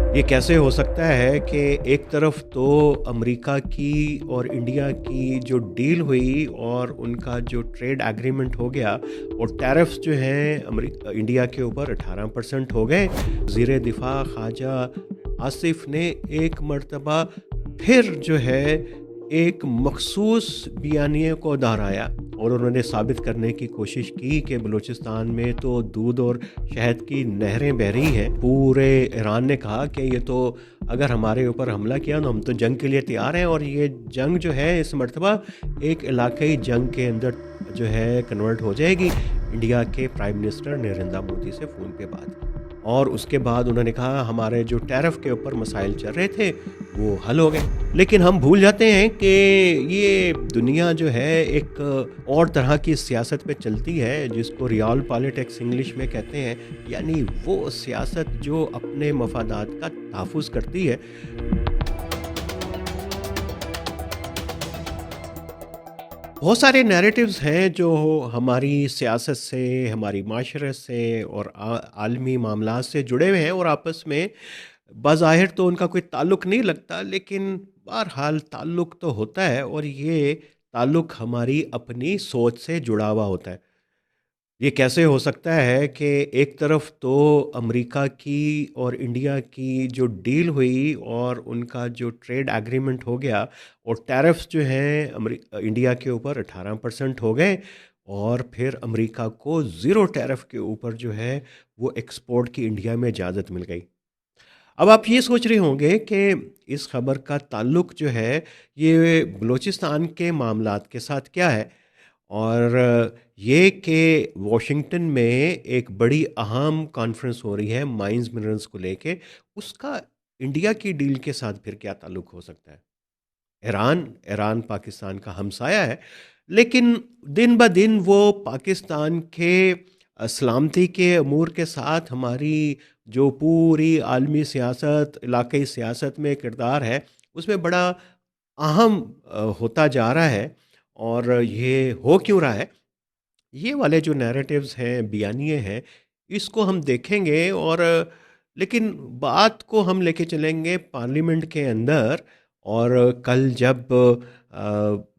ये कैसे हो सकता है कि एक तरफ तो अमेरिका की और इंडिया की जो डील हुई और उनका जो ट्रेड एग्रीमेंट हो गया और टैरिफ्स जो हैं इंडिया के ऊपर 18% हो गए। वज़ीर दिफा ख्वाजा आसिफ ने एक मर्तबा फिर जो है एक मखसूस बयानिए को दोहराया और उन्होंने साबित करने की कोशिश की कि बलूचिस्तान में तो दूध और शहद की नहरें बह रही हैं। पूरे ईरान ने कहा कि ये तो अगर हमारे ऊपर हमला किया तो हम तो जंग के लिए तैयार हैं और ये जंग जो है इस मर्तबा एक इलाकाई जंग के अंदर जो है कन्वर्ट हो जाएगी। इंडिया के प्राइम मिनिस्टर नरेंद्र मोदी से फ़ोन पे बात की और उसके बाद उन्होंने कहा हमारे जो टैरिफ के ऊपर मसाइल चल रहे थे वो हल हो गए। लेकिन हम भूल जाते हैं कि ये दुनिया जो है एक और तरह की सियासत पे चलती है जिसको रियल पॉलिटिक्स इंग्लिश में कहते हैं, यानी वो सियासत जो अपने मफादात का तहफ़्फ़ुज़ करती है। बहुत सारे नैरेटिव्स हैं जो हमारी सियासत से, हमारी माशरे से और आलमी मामलात से जुड़े हुए हैं और आपस में बज़ाहिर तो उनका कोई ताल्लुक नहीं लगता, लेकिन बहरहाल ताल्लुक तो होता है और ये ताल्लुक हमारी अपनी सोच से जुड़ा हुआ होता है। ये कैसे हो सकता है कि एक तरफ तो अमेरिका की और इंडिया की जो डील हुई और उनका जो ट्रेड एग्रीमेंट हो गया और टैरिफ्स जो हैं इंडिया के ऊपर 18% हो गए और फिर अमेरिका को ज़ीरो टैरिफ के ऊपर जो है वो एक्सपोर्ट की इंडिया में इजाज़त मिल गई। अब आप ये सोच रहे होंगे कि इस खबर का ताल्लुक जो है ये बलूचिस्तान के मामलात के साथ क्या है, और ये कि वॉशिंगटन में एक बड़ी अहम कॉन्फ्रेंस हो रही है माइंस मिनरल्स को लेके, उसका इंडिया की डील के साथ फिर क्या ताल्लुक हो सकता है। ईरान ईरान पाकिस्तान का हमसाया है, लेकिन दिन ब दिन वो पाकिस्तान के सलामती के अमूर के साथ हमारी जो पूरी आलमी सियासत, इलाक़ाई सियासत में किरदार है, उसमें बड़ा अहम होता जा रहा है। और ये हो क्यों रहा है? ये वाले जो नैरेटिव्स हैं, बयानिए हैं, इसको हम देखेंगे और लेकिन बात को हम लेके चलेंगे पार्लियामेंट के अंदर। और कल जब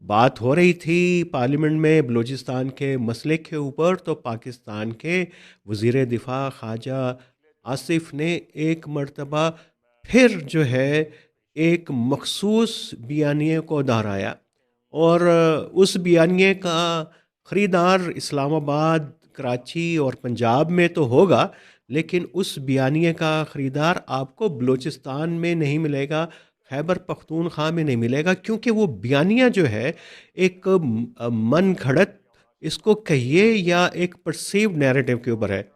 बात हो रही थी पार्लियामेंट में बलूचिस्तान के मसले के ऊपर, तो पाकिस्तान के वज़ीर दिफा ख्वाजा आसिफ ने एक मर्तबा फिर जो है एक मखसूस बयानिए को दोहराया और उस बयानिए का ख़रीदार इस्लामाबाद, कराची और पंजाब में तो होगा, लेकिन उस बयानिए का ख़रीदार आपको बलूचिस्तान में नहीं मिलेगा, खैबर पख्तूनख्वा में नहीं मिलेगा, क्योंकि वो बयानिया जो है एक मन घड़त, इसको कहिए या एक परसीव्ड नैरेटिव के ऊपर है।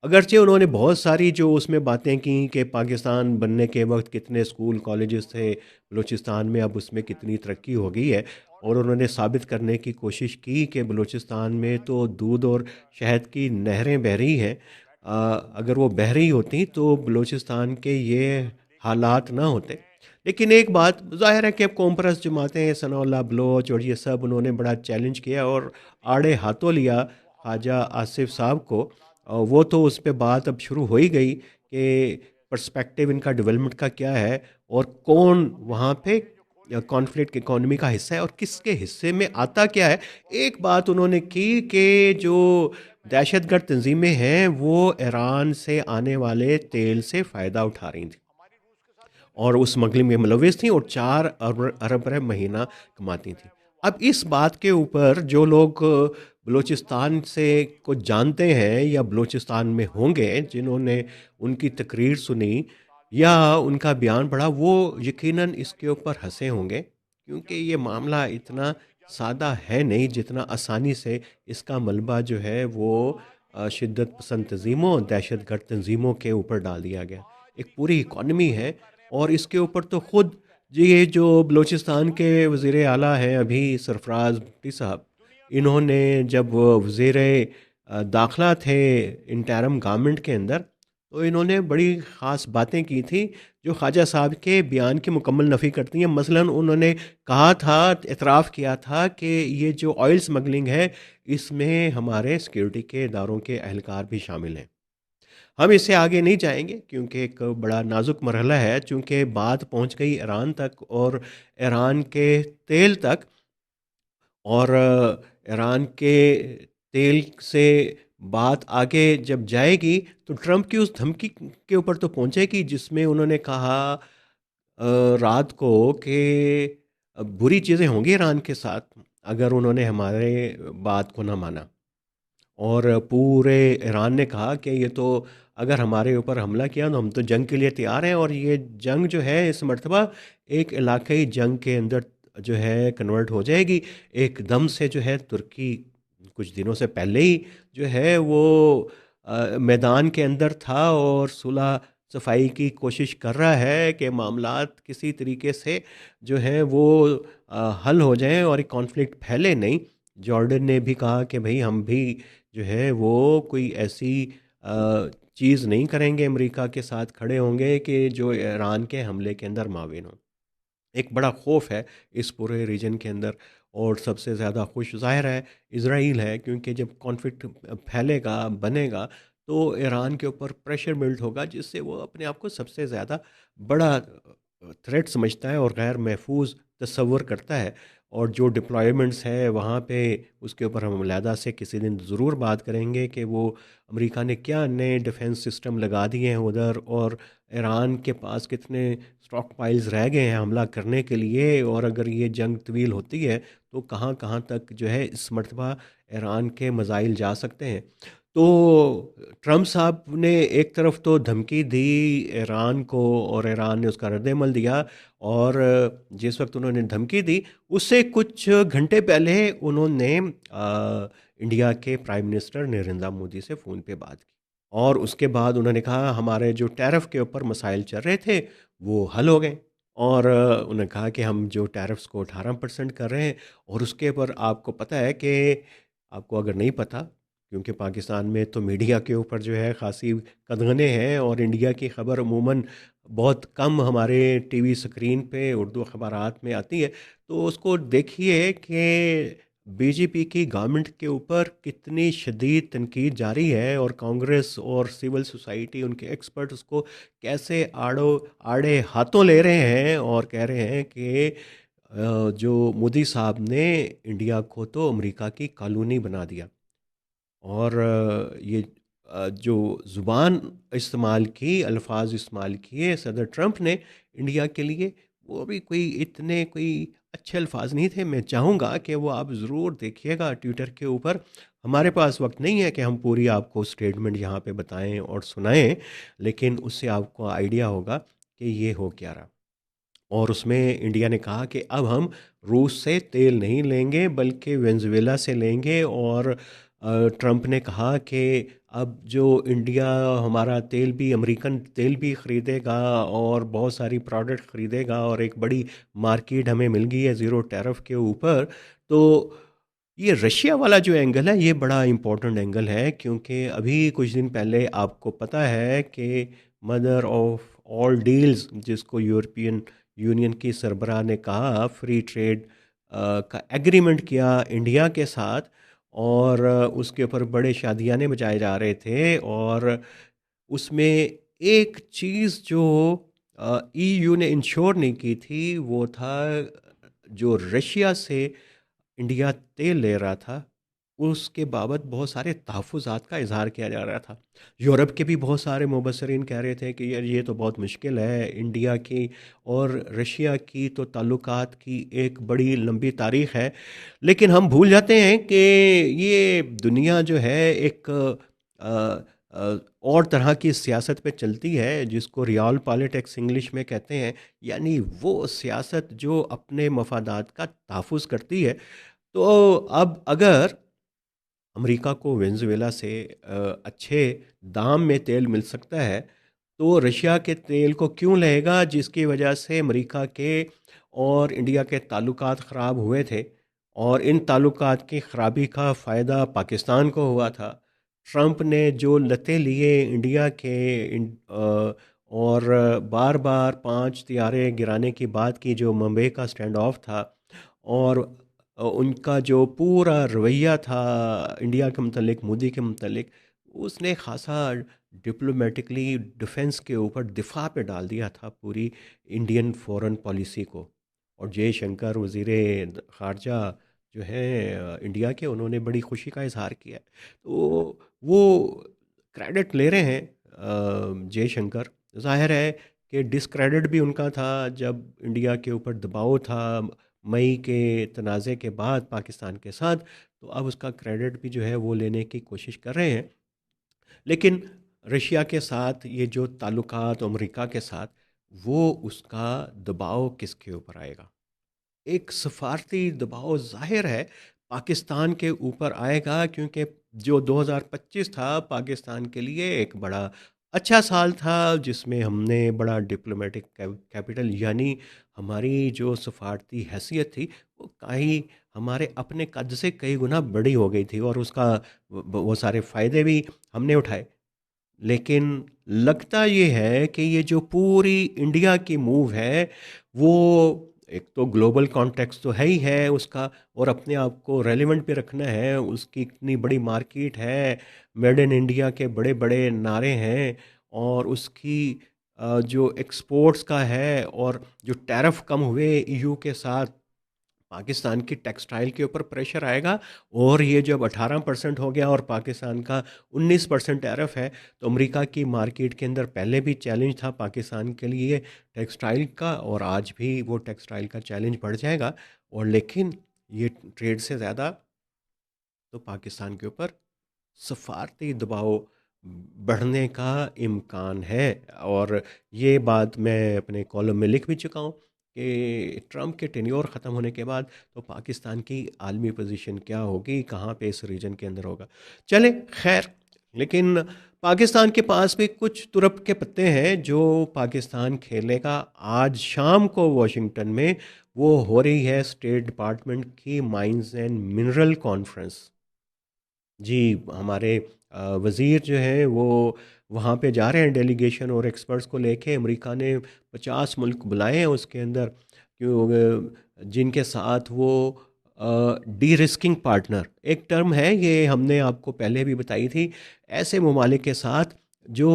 अगरचे उन्होंने बहुत सारी जो उसमें बातें की कि पाकिस्तान बनने के वक्त कितने स्कूल कॉलेजेस थे बलूचिस्तान में, अब उसमें कितनी तरक्की हो गई है, और उन्होंने साबित करने की कोशिश की कि बलूचिस्तान में तो दूध और शहद की नहरें बह रही हैं। अगर वो बह रही होती तो बलूचिस्तान के ये हालात ना होते। लेकिन एक बात ज़ाहिर है कि अब कौम परस्त जमातें, सनाउल्लाह बलोच और ये सब, उन्होंने बड़ा चैलेंज किया और आड़े हाथों लिया ख्वाजा आसिफ साहब को। वो तो उस पे बात अब शुरू हो ही गई कि पर्सपेक्टिव इनका डेवलपमेंट का क्या है और कौन वहाँ पे कॉन्फ्लिक्ट इकोनॉमी का हिस्सा है और किसके हिस्से में आता क्या है। एक बात उन्होंने की कि जो दहशतगर्द तंजीमें हैं वो ईरान से आने वाले तेल से फ़ायदा उठा रही थी और उस स्मगलिंग में मुलविस थी और 4 अरब महीना कमाती थी। अब इस बात के ऊपर जो लोग बलूचिस्तान से को जानते हैं या बलूचिस्तान में होंगे, जिन्होंने उनकी तकरीर सुनी या उनका बयान पढ़ा, वो यकीनन इसके ऊपर हँसे होंगे, क्योंकि ये मामला इतना सादा है नहीं जितना आसानी से इसका मलबा जो है वो शिद्दत पसंद तंजीमों, दहशतगर्द तंजीमों के ऊपर डाल दिया गया। एक पूरी इकॉनमी है और इसके ऊपर तो खुद जी ये जो बलूचिस्तान के वज़ीर आला हैं अभी सरफराज भुट्टी साहब, इन्होंने जब वज़ीर दाखिला थे इंटरिम गवर्नमेंट के अंदर, तो इन्होंने बड़ी ख़ास बातें की थी जो ख्वाजा साहब के बयान की मुकम्मल नफ़ी करती हैं। मसलन उन्होंने कहा था, एतराफ़ किया था कि ये जो ऑयल स्मगलिंग है, इसमें हमारे सिक्योरिटी के इदारों के अहलकार भी शामिल हैं। हम इससे आगे नहीं जाएँगे क्योंकि एक बड़ा नाज़ुक मरहला है, चूँकि बात पहुँच गई ईरान तक और ईरान के तेल तक। और ईरान के तेल से बात आगे जब जाएगी तो ट्रंप की उस धमकी के ऊपर तो पहुंचेगी जिसमें उन्होंने कहा रात को कि बुरी चीज़ें होंगी ईरान के साथ अगर उन्होंने हमारे बात को ना माना। और पूरे ईरान ने कहा कि ये तो अगर हमारे ऊपर हमला किया तो हम तो जंग के लिए तैयार हैं, और ये जंग जो है इस मर्तबा एक इलाकाई जंग के अंदर जो है कन्वर्ट हो जाएगी। एकदम से जो है तुर्की कुछ दिनों से पहले ही जो है वो मैदान के अंदर था और सुलह सफाई की कोशिश कर रहा है कि मामलात किसी तरीके से जो है वो हल हो जाएं और एक कॉन्फ्लिक्ट फैले नहीं। जॉर्डन ने भी कहा कि भाई हम भी जो है वो कोई ऐसी चीज़ नहीं करेंगे, अमेरिका के साथ खड़े होंगे कि जो ईरान के हमले के अंदर माविन हो। एक बड़ा खौफ है इस पूरे रीजन के अंदर। और सबसे ज़्यादा खुश ज़ाहिर है इसराइल है, क्योंकि जब कॉन्फ्लिक्ट फैलेगा बनेगा तो ईरान के ऊपर प्रेशर बिल्ड होगा जिससे वो अपने आप को सबसे ज़्यादा बड़ा थ्रेट समझता है और गैर महफूज तस्वर करता है। और जो डिप्लॉयमेंट्स है वहाँ पे उसके ऊपर हम अलहदा से किसी दिन ज़रूर बात करेंगे कि वो अमेरिका ने क्या नए डिफेंस सिस्टम लगा दिए हैं उधर, और ईरान के पास कितने स्टॉक पाइल्स रह गए हैं हमला करने के लिए, और अगर ये जंग तवील होती है तो कहाँ कहाँ तक जो है इस मरतबा ईरान के मज़ाइल जा सकते हैं। तो ट्रम्प साहब ने एक तरफ तो धमकी दी ईरान को और ईरान ने उसका रद्द-ए-अमल दिया। और जिस वक्त उन्होंने धमकी दी उससे कुछ घंटे पहले उन्होंने इंडिया के प्राइम मिनिस्टर नरेंद्र मोदी से फ़ोन पे बात की, और उसके बाद उन्होंने कहा हमारे जो टैरिफ के ऊपर मसाइल चल रहे थे वो हल हो गए। और उन्होंने कहा कि हम जो टैरिफ्स को 18% कर रहे हैं, और उसके ऊपर आपको पता है कि आपको अगर नहीं पता, क्योंकि पाकिस्तान में तो मीडिया के ऊपर जो है ख़ासी कदगने हैं और इंडिया की ख़बर अमूमन बहुत कम हमारे टीवी स्क्रीन पे उर्दू अखबारात में आती है। तो उसको देखिए कि बीजेपी की गवर्नमेंट के ऊपर कितनी शदीद तनकीद जारी है, और कांग्रेस और सिविल सोसाइटी उनके एक्सपर्ट उसको कैसे आड़े हाथों ले रहे हैं और कह रहे हैं कि जो मोदी साहब ने इंडिया को तो अमेरिका की कॉलोनी बना दिया। और ये जो ज़ुबान इस्तेमाल की, अल्फाज इस्तेमाल किए सदर ट्रंप ने इंडिया के लिए, वो भी कोई अच्छे अल्फाज नहीं थे। मैं चाहूँगा कि वो आप ज़रूर देखिएगा ट्विटर के ऊपर। हमारे पास वक्त नहीं है कि हम पूरी आपको स्टेटमेंट यहाँ पे बताएं और सुनाएं, लेकिन उससे आपको आइडिया होगा कि ये हो क्या रहा। और उसमें इंडिया ने कहा कि अब हम रूस से तेल नहीं लेंगे बल्कि वेनेज़ुएला से लेंगे। और ट्रंप ने कहा कि अब जो इंडिया हमारा तेल भी, अमेरिकन तेल भी ख़रीदेगा और बहुत सारी प्रोडक्ट ख़रीदेगा, और एक बड़ी मार्केट हमें मिल गई है ज़ीरो टैरिफ के ऊपर। तो ये रशिया वाला जो एंगल है ये बड़ा इम्पोर्टेंट एंगल है, क्योंकि अभी कुछ दिन पहले आपको पता है कि मदर ऑफ ऑल डील्स, जिसको यूरोपियन यूनियन की सरबराह ने कहा फ्री ट्रेड का एग्रीमेंट किया इंडिया के साथ, और उसके ऊपर बड़े शादियाने बजाए जा रहे थे। और उसमें एक चीज़ जो ईयू ने इंश्योर नहीं की थी वो था, जो रशिया से इंडिया तेल ले रहा था उसके बाबत बहुत सारे तहफ़्फ़ुज़ात का इज़हार किया जा रहा था। यूरोप के भी बहुत सारे मुबस्सिरीन कह रहे थे कि यार ये तो बहुत मुश्किल है, इंडिया की और रशिया की तो ताल्लुकात की एक बड़ी लंबी तारीख़ है। लेकिन हम भूल जाते हैं कि ये दुनिया जो है एक अ और तरह की सियासत पे चलती है जिसको रियल पॉलिटिक्स इंग्लिश में कहते हैं। यानी वो सियासत जो अपने मफादात का तहफ़्फ़ुज़ करती है। तो अब अगर अमेरिका को वेनेज़ुएला से अच्छे दाम में तेल मिल सकता है, तो रशिया के तेल को क्यों लेगा, जिसकी वजह से अमेरिका के और इंडिया के ताल्लुकात ख़राब हुए थे। और इन ताल्लुकात की ख़राबी का फ़ायदा पाकिस्तान को हुआ था। ट्रंप ने जो लते लिए इंडिया के और बार-बार 5 तियारे गिराने की बात की, जो मुंबई का स्टैंड ऑफ था, और उनका जो पूरा रवैया था इंडिया के मतलब मोदी के मतलब, उसने खासा डिप्लोमेटिकली डिफेंस के ऊपर दिफा पे डाल दिया था पूरी इंडियन फॉरेन पॉलिसी को। और जयशंकर वज़ीर ख़ारजा जो हैं इंडिया के, उन्होंने बड़ी खुशी का इजहार किया है। तो वो क्रेडिट ले रहे हैं जयशंकर। जाहिर है कि डिसक्रेडिट भी उनका था जब इंडिया के ऊपर दबाव था मई के तनाज़े के बाद पाकिस्तान के साथ। तो अब उसका क्रेडिट भी जो है वो लेने की कोशिश कर रहे हैं। लेकिन रशिया के साथ ये जो ताल्लुकात अमेरिका के साथ, वो उसका दबाव किसके ऊपर आएगा? एक सफारती दबाव ज़ाहिर है पाकिस्तान के ऊपर आएगा, क्योंकि जो 2025 था पाकिस्तान के लिए एक बड़ा अच्छा साल था, जिसमें हमने बड़ा डिप्लोमेटिक कैपिटल यानी हमारी जो सफारती हैसियत थी वो कहीं हमारे अपने कद से कई गुना बड़ी हो गई थी, और उसका वो सारे फ़ायदे भी हमने उठाए। लेकिन लगता ये है कि ये जो पूरी इंडिया की मूव है, वो एक तो ग्लोबल कॉन्टेक्स्ट तो है ही है उसका, और अपने आप को रेलेवेंट भी रखना है। उसकी इतनी बड़ी मार्केट है, मेड इन इंडिया के बड़े बड़े नारे हैं, और उसकी जो एक्सपोर्ट्स का है, और जो टैरिफ कम हुए ईयू के साथ, पाकिस्तान की टेक्सटाइल के ऊपर प्रेशर आएगा। और ये जब 18% हो गया और पाकिस्तान का 19% टैरिफ है, तो अमेरिका की मार्केट के अंदर पहले भी चैलेंज था पाकिस्तान के लिए टेक्सटाइल का, और आज भी वो टेक्सटाइल का चैलेंज बढ़ जाएगा। और लेकिन ये ट्रेड से ज़्यादा तो पाकिस्तान के ऊपर सफारती दबाव बढ़ने का इम्कान है। और ये बात मैं अपने कॉलम में लिख भी चुका हूँ कि ट्रंप के टेन्योर ख़त्म होने के बाद तो पाकिस्तान की आलमी पोजीशन क्या होगी, कहाँ पे इस रीजन के अंदर होगा। चले खैर, लेकिन पाकिस्तान के पास भी कुछ तुरप के पत्ते हैं जो पाकिस्तान खेलेगा। आज शाम को वॉशिंगटन में वो हो रही है स्टेट डिपार्टमेंट की माइंस एंड मिनरल कॉन्फ्रेंस। जी, हमारे वज़ीर जो हैं वो वहाँ पे जा रहे हैं डेलीगेशन और एक्सपर्ट्स को लेके। अमेरिका ने 50 मुल्क बुलाए हैं उसके अंदर, जिनके साथ वो डी रिस्किंग पार्टनर एक टर्म है, ये हमने आपको पहले भी बताई थी। ऐसे ममालिक के साथ जो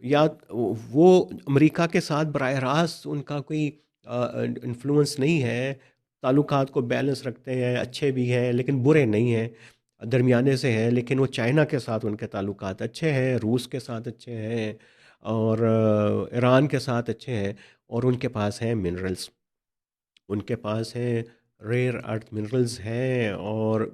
या वो अमेरिका के साथ बराह रास्त उनका कोई इन्फ्लुएंस नहीं है, ताल्लुकात को बैलेंस रखते हैं, अच्छे भी हैं लेकिन बुरे नहीं हैं, दरमियाने से हैं। लेकिन वो चाइना के साथ उनके ताल्लुकात अच्छे हैं, रूस के साथ अच्छे हैं, और ईरान के साथ अच्छे हैं। और उनके पास हैं मिनरल्स, उनके पास हैं रेयर अर्थ मिनरल्स हैं, और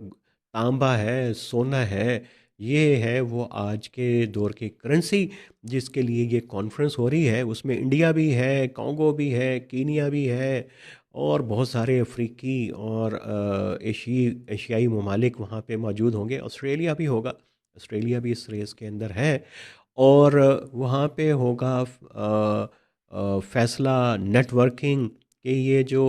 तांबा है, सोना है। ये है वो आज के दौर की करेंसी जिसके लिए ये कॉन्फ्रेंस हो रही है। उसमें इंडिया भी है, कॉन्गो भी है, कीनिया भी है, और बहुत सारे अफ्रीकी और एशियाई ममालिक वहाँ पे मौजूद होंगे। ऑस्ट्रेलिया भी होगा, ऑस्ट्रेलिया भी इस रेस के अंदर है। और वहाँ पे होगा फैसला नेटवर्किंग कि ये जो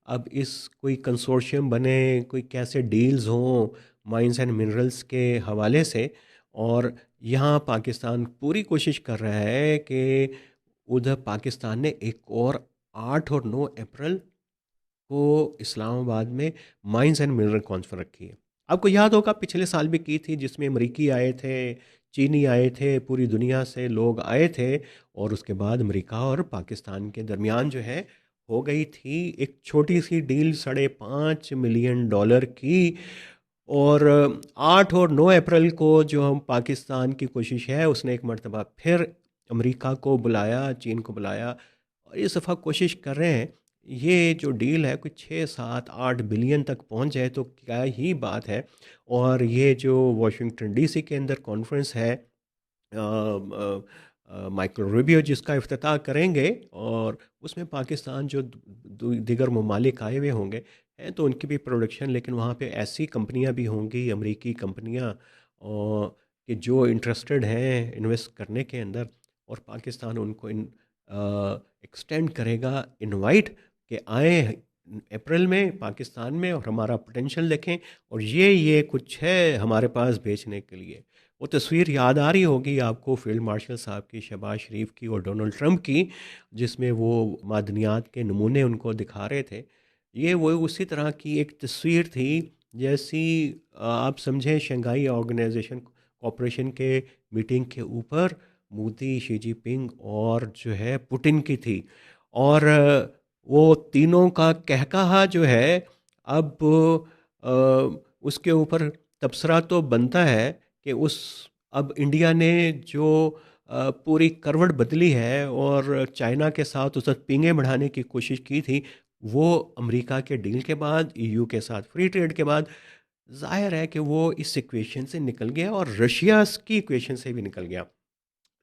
अब इस कोई कंसोर्शियम बने, कोई कैसे डील्स हों माइंस एंड मिनरल्स के हवाले से। और यहाँ पाकिस्तान पूरी कोशिश कर रहा है कि उधर पाकिस्तान ने एक और 8 और 9 अप्रैल को इस्लामाबाद में माइंस एंड मिनरल कॉन्फ्रेंस रखी है। आपको याद होगा पिछले साल भी की थी, जिसमें अमरीकी आए थे, चीनी आए थे, पूरी दुनिया से लोग आए थे। और उसके बाद अमेरिका और पाकिस्तान के दरमियान जो है हो गई थी एक छोटी सी डील $5.5 मिलियन की। और 8 और 9 अप्रैल को जो हम पाकिस्तान की कोशिश है, उसने एक मर्तबा फिर अमेरिका को बुलाया, चीन को बुलाया, और इस दफ़ा कोशिश कर रहे हैं ये जो डील है कोई 6 7 8 बिलियन तक पहुंच जाए तो क्या ही बात है। और ये जो वॉशिंगटन डीसी के अंदर कॉन्फ्रेंस है, माइकल रूबियो जिसका इफ्तिताह करेंगे, और उसमें पाकिस्तान जो दीगर ममालिक आए हुए होंगे हैं तो उनकी भी प्रोडक्शन, लेकिन वहाँ पे ऐसी कंपनियाँ भी होंगी अमेरिकी कंपनियाँ कि जो इंटरेस्टेड हैं इन्वेस्ट करने के अंदर। और पाकिस्तान उनको एक्सटेंड करेगा इनवाइट कि आए अप्रैल में पाकिस्तान में और हमारा पोटेंशियल देखें, और ये कुछ है हमारे पास बेचने के लिए। वो तस्वीर याद आ रही होगी आपको फील्ड मार्शल साहब की, शहबाज शरीफ की और डोनाल्ड ट्रंप की, जिसमें वो मादनियात के नमूने उनको दिखा रहे थे। ये वो उसी तरह की एक तस्वीर थी जैसी आप समझें शंघाई ऑर्गेनाइजेशन कॉपरेशन के मीटिंग के ऊपर मोदी, शी जिनपिंग और जो है पुतिन की थी। और वो तीनों का कहकहा जो है अब उसके ऊपर तबसरा तो बनता है कि उस अब इंडिया ने जो पूरी करवट बदली है और चाइना के साथ उस वक्त पींगे बढ़ाने की कोशिश की थी, वो अमेरिका के डील के बाद, ईयू के साथ फ्री ट्रेड के बाद जाहिर है कि वो इस इक्वेशन से निकल गया और रशिया की इक्वेशन से भी निकल गया।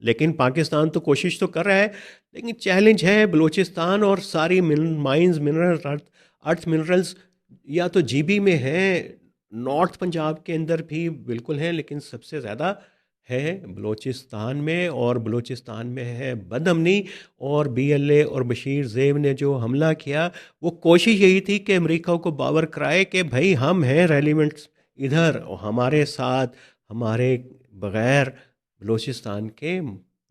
लेकिन पाकिस्तान तो कोशिश तो कर रहा है, लेकिन चैलेंज है बलूचिस्तान और सारी माइंस मिनरल अर्थ मिनरल्स या तो जीबी में हैं, नॉर्थ पंजाब के अंदर भी बिल्कुल हैं, लेकिन सबसे ज़्यादा है बलूचिस्तान में। और बलूचिस्तान में है बदअमनी। और बीएलए और बशीर जेब ने जो हमला किया, वो कोशिश यही थी कि अमेरिका को बावर कराए कि भाई हम हैं रेलिवेंट्स इधर, और हमारे साथ हमारे बग़ैर बलूचिस्तान के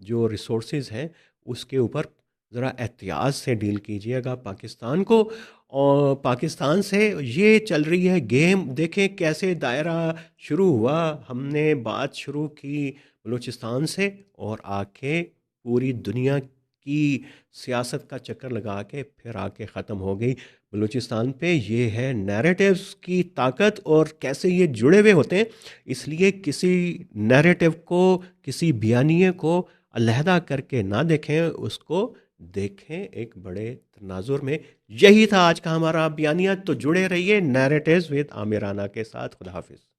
जो रिसोर्सेज हैं उसके ऊपर ज़रा एहतियात से डील कीजिएगा पाकिस्तान को। और पाकिस्तान से ये चल रही है गेम, देखें कैसे दायरा शुरू हुआ। हमने बात शुरू की बलूचिस्तान से और आके पूरी दुनिया की सियासत का चक्कर लगा के फिर आके ख़त्म हो गई बलूचिस्तान पे। ये है नैरेटिव्स की ताकत और कैसे ये जुड़े हुए होते हैं। इसलिए किसी नैरेटिव को, किसी बयानिए को अलहदा करके ना देखें, उसको देखें एक बड़े तनाजुर में। यही था आज का हमारा बयानिया। तो जुड़े रहिए नैरेटिव्स विद आमिर राना के साथ। खुदा हाफिज़।